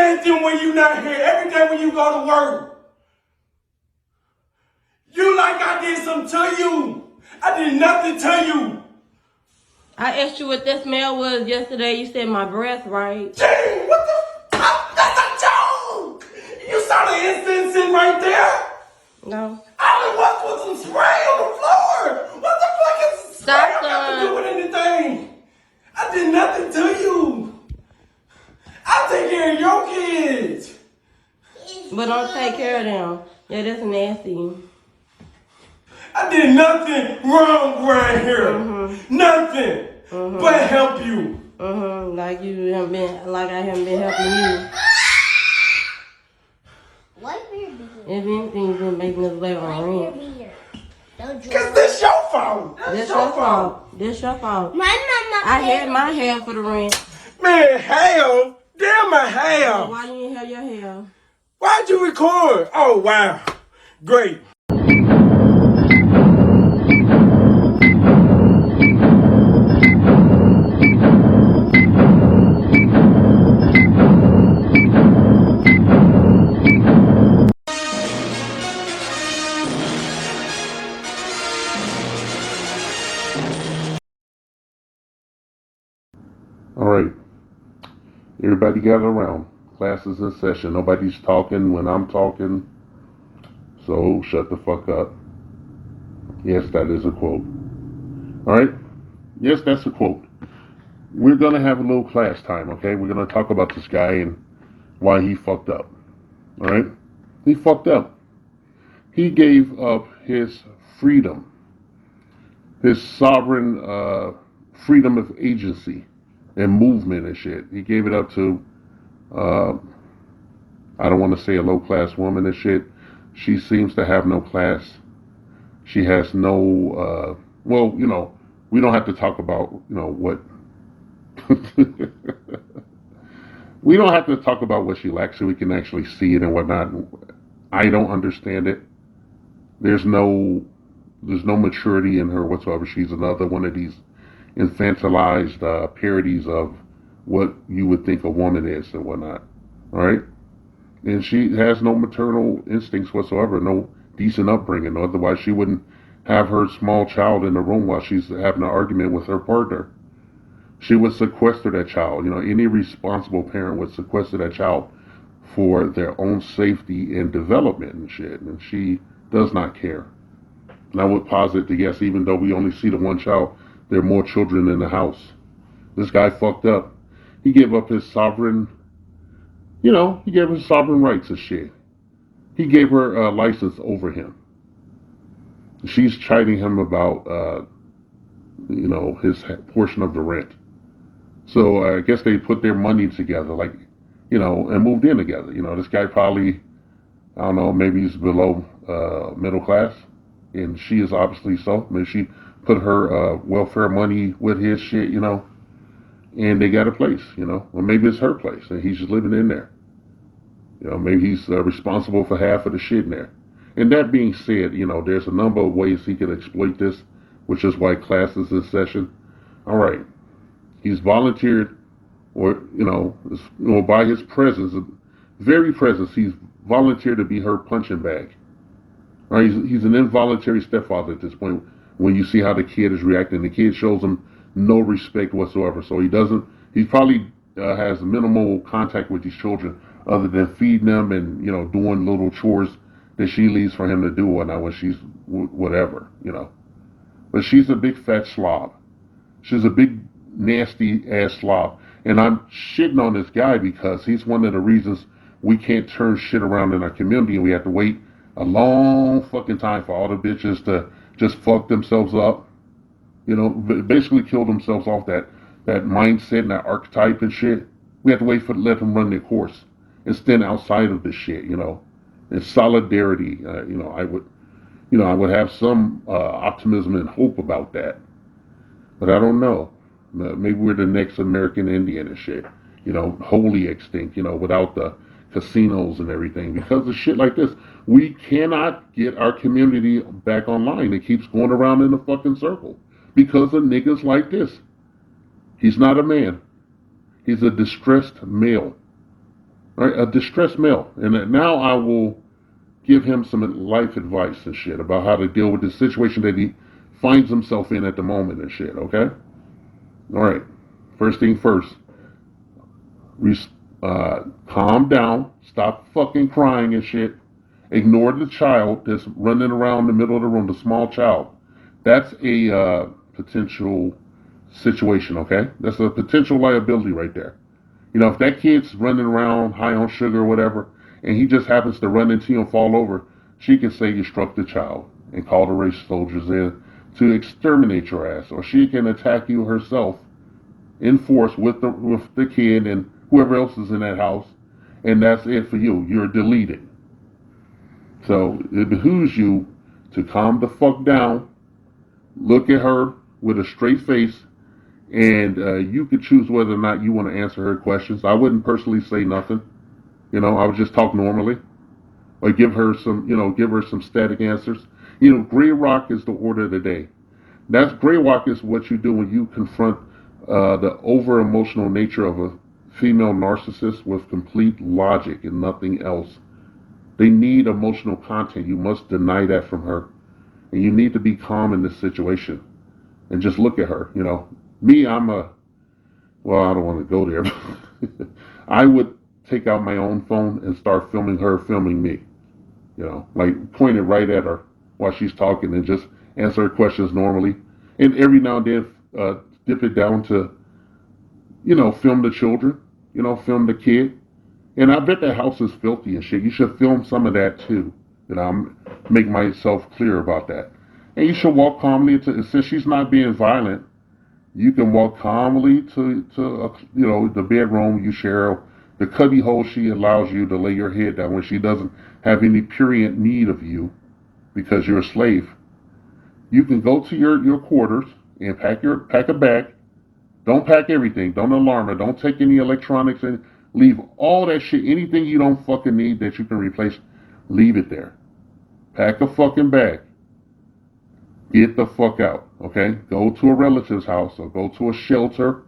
anything when you not here. Every day when you go to work. You like I did something to you. I did nothing to you. I asked you what that smell was yesterday. You said my breath, right? Dang, what the that's a joke! You saw the incense sitting right there? No. All it was some spray on the floor. What the fuck is spray Stop, got to do son. with anything? I did nothing to you. I take care of your kids. But don't take care of them. Yeah, that's nasty. I did nothing wrong right here. Nothing. But help you. Like you haven't been, like I haven't been helping you. Why are you being? If anything, you've been making us late on rent. Cause this your fault. That's your fault. That's your fault. My mama. I had my hair for the rent. Man, hell. Damn my hair. Why you didn't have your hair? Why'd you record? Oh, wow. Great. All right. Everybody gather around. Class is in session. Nobody's talking when I'm talking. So shut the fuck up. Yes, that is a quote. All right? Yes, that's a quote. We're going to have a little class time, okay? We're going to talk about this guy and why he fucked up. All right? He fucked up. He gave up his freedom, his sovereign freedom of agency and movement and shit. He gave it up to, I don't want to say a low-class woman and shit. She seems to have no class. She has no, well, you know, we don't have to talk about, you know, what, we don't have to talk about what she lacks so we can actually see it and whatnot. I don't understand it. There's no maturity in her whatsoever. She's another one of these infantilized parodies of what you would think a woman is and whatnot. All right? And she has no maternal instincts whatsoever, no decent upbringing. Otherwise, she wouldn't have her small child in the room while she's having an argument with her partner. She would sequester that child. You know, any responsible parent would sequester that child for their own safety and development and shit. And she does not care. And I would posit that, yes, even though we only see the one child, there are more children in the house. This guy fucked up. He gave up his sovereign, you know, he gave his sovereign rights and shit. He gave her a license over him. She's chiding him about, you know, his portion of the rent. So I guess they put their money together, like, you know, and moved in together. You know, this guy probably, I don't know, maybe he's below middle class, and she is obviously so. Maybe she put her welfare money with his shit, you know, and they got a place, you know. Or maybe it's her place, and he's just living in there. You know, maybe he's responsible for half of the shit in there. And that being said, you know, there's a number of ways he can exploit this, which is why class is in session. All right. He's volunteered, or, you know, by his presence, very presence, he's volunteered to be her punching bag. All right, he's an involuntary stepfather at this point. When you see how the kid is reacting, the kid shows him no respect whatsoever. So he probably has minimal contact with these children other than feeding them and, you know, doing little chores that she leaves for him to do when she's whatever, you know. But she's a big fat slob. She's a big nasty ass slob. And I'm shitting on this guy because he's one of the reasons we can't turn shit around in our community, and we have to wait a long fucking time for all the bitches to just fuck themselves up. You know, basically kill themselves off that mindset and that archetype and shit. We have to wait let them run their course and stand outside of this shit, you know. In solidarity, you know, I would have some optimism and hope about that. But I don't know. Maybe we're the next American Indian and shit. You know, wholly extinct, you know, without the casinos and everything. Because of shit like this, we cannot get our community back online. It keeps going around in a fucking circle. Because of niggas like this. He's not a man. He's a distressed male. right? A distressed male. And now I will give him some life advice and shit about how to deal with the situation that he finds himself in at the moment and shit, okay? All right. First thing first, calm down. Stop fucking crying and shit. Ignore the child that's running around the middle of the room, the small child. That's a potential situation, okay? That's a potential liability right there. You know, if that kid's running around high on sugar or whatever, and he just happens to run into you and fall over, she can say you struck the child and call the race soldiers in to exterminate your ass. Or she can attack you herself in force with the kid and whoever else is in that house, and that's it for you. You're deleted. So it behooves you to calm the fuck down, look at her with a straight face, and you could choose whether or not you want to answer her questions. I wouldn't personally say nothing. You know, I would just talk normally, or give her some static answers. You know, gray rock is the order of the day. That's gray rock is what you do when you confront the over emotional nature of a female narcissist with complete logic and nothing else. They need emotional content. You must deny that from her. And you need to be calm in this situation and just look at her. You know, me, well, I don't want to go there. I would take out my own phone and start filming her filming me. You know, like point it right at her while she's talking and just answer her questions normally. And every now and then, dip it down to, film the children, film the kid. And I bet that house is filthy and shit. You should film some of that too. Make myself clear about that. And you should walk calmly since she's not being violent, you can walk calmly to the bedroom you share, the cubby hole she allows you to lay your head down when she doesn't have any prurient need of you because you're a slave. You can go to your quarters and pack a bag. Don't pack everything. Don't alarm her. Don't take any electronics and leave all that shit. Anything you don't fucking need that you can replace, leave it there. Pack a fucking bag. Get the fuck out, okay? Go to a relative's house or go to a shelter.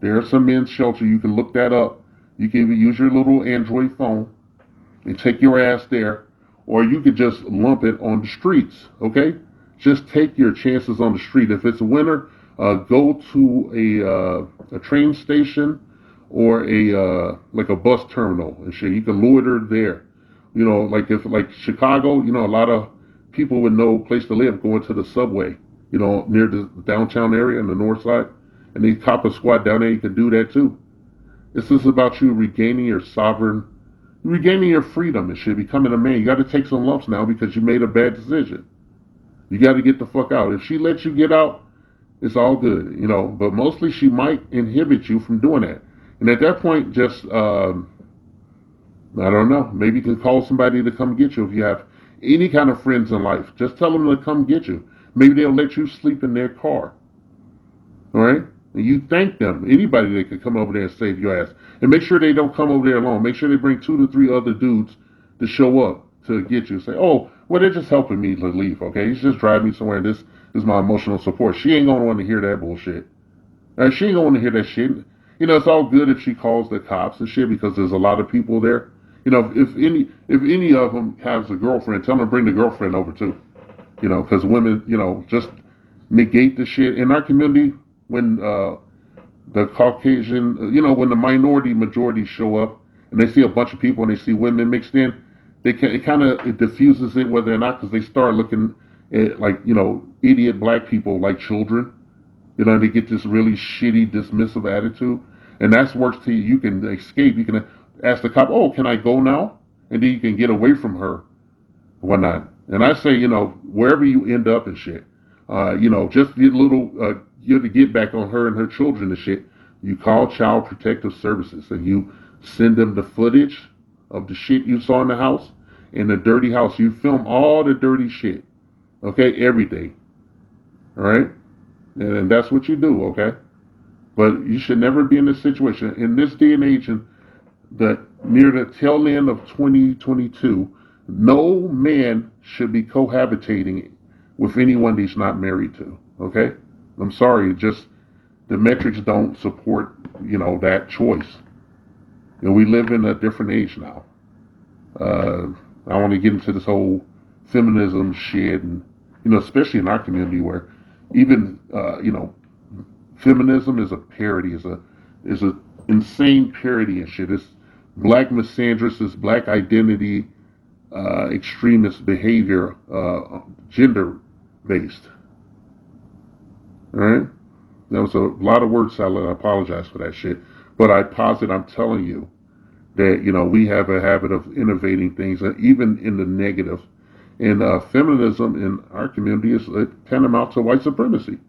There's some men's shelter. You can look that up. You can use your little Android phone and take your ass there. Or you could just lump it on the streets, okay? Just take your chances on the street. If it's winter, go to a train station or like a bus terminal and shit. You can loiter there. You know, like Chicago, a lot of people with no place to live going to the subway, near the downtown area on the north side, and they cop a squad down there. You can do that too. It's just about you regaining your freedom and shit, becoming a man. You got to take some lumps now because you made a bad decision. You got to get the fuck out. If she lets you get out, it's all good, But mostly she might inhibit you from doing that. And at that point, just I don't know. Maybe you can call somebody to come get you if you have any kind of friends in life. Just tell them to come get you. Maybe they'll let you sleep in their car. All right? And you thank them. Anybody that could come over there and save your ass. And make sure they don't come over there alone. Make sure they bring 2 to 3 other dudes to show up to get you. Say, oh, well, they're just helping me to leave, okay? He's just driving me somewhere. This is my emotional support. She ain't going to want to hear that bullshit. She ain't going to want to hear that shit. It's all good if she calls the cops and shit because there's a lot of people there. If any of them has a girlfriend, tell them to bring the girlfriend over too. Because women, just negate the shit in our community when the Caucasian, when the minority majority show up and they see a bunch of people and they see women mixed in, it diffuses it whether or not because they start looking at idiot black people like children. They get this really shitty dismissive attitude, and that's works to you. You can escape. You can ask the cop, "Oh, can I go now?" And then you can get away from her, whatnot. And I say, wherever you end up and shit, just get to get back on her and her children and shit. You call Child Protective Services and you send them the footage of the shit you saw in the house, in the dirty house. You film all the dirty shit, okay, everything, all right, and that's what you do, okay. But you should never be in this situation in this day and age, and near the tail end of 2022, no man should be cohabitating with anyone he's not married to. Okay, I'm sorry, just the metrics don't support that choice. And we live in a different age now. I want to get into this whole feminism shit, and especially in our community where even feminism is a parody, is a insane parody and shit. It's black misandrist, it's black identity, extremist behavior, gender based. All right, that was a lot of word salad. I apologize for that shit, but I posit I'm telling you that we have a habit of innovating things, even in the negative. And feminism in our community is tantamount to white supremacy.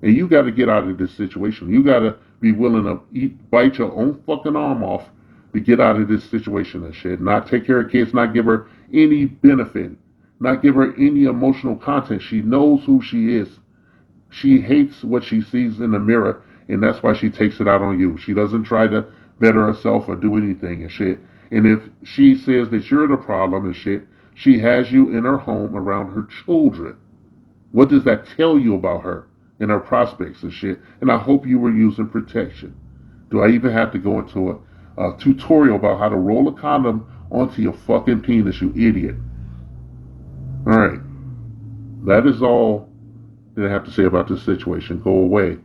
And you got to get out of this situation. You got to be willing to bite your own fucking arm off to get out of this situation and shit. Not take care of kids, not give her any benefit, not give her any emotional content. She knows who she is. She hates what she sees in the mirror, and that's why she takes it out on you. She doesn't try to better herself or do anything and shit. And if she says that you're the problem and shit, she has you in her home around her children. What does that tell you about her and her prospects and shit? And I hope you were using protection. Do I even have to go into a tutorial about how to roll a condom onto your fucking penis, you idiot? All right. That is all that I have to say about this situation. Go away.